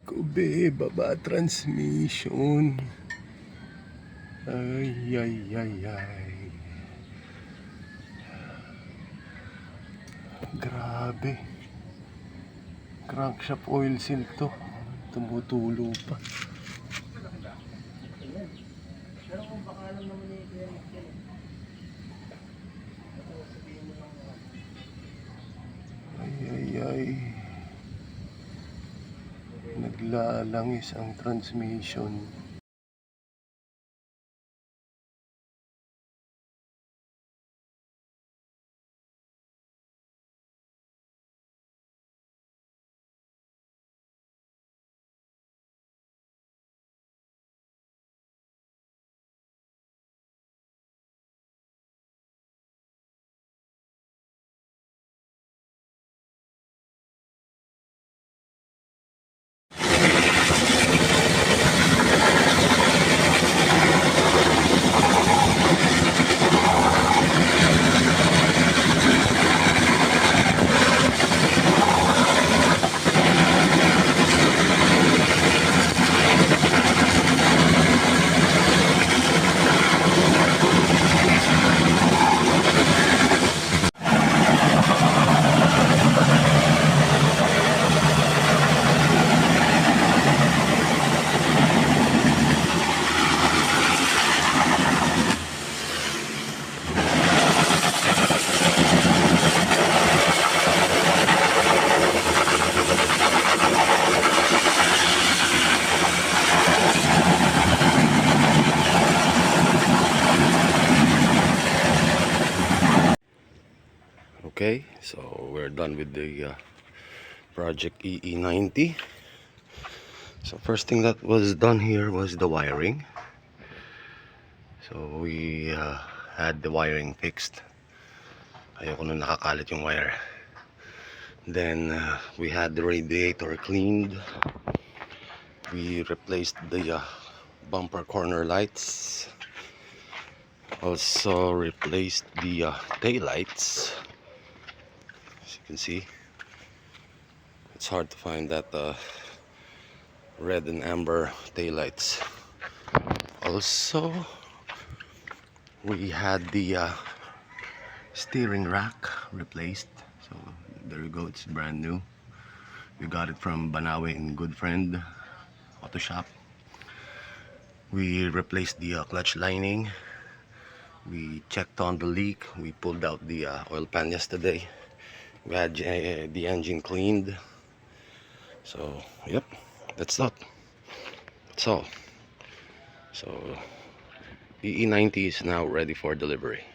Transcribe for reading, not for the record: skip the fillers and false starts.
Kube, baba transmission. Ay, ay, ay, ay. Grabe. Crankshaft oil seal to. Tumutulo pa. Ay, ay, ay. Naglalangis ang transmission. Okay, so we're done with the project EE90. So first thing that was done here was the wiring. So we had the wiring fixed. Ayoko na nakakalat yung wire. Then we had the radiator cleaned. We replaced the bumper corner lights. Also replaced the tail lights. As you can see, it's hard to find that red and amber tail lights. Also, we had the steering rack replaced. So there you go, it's brand new. We got it from Banawe in Good Friend Auto Shop. We replaced the clutch lining. We checked on the leak. We pulled out the oil pan yesterday. We had the engine cleaned. So yep, that's all. So EE90 is now ready for delivery.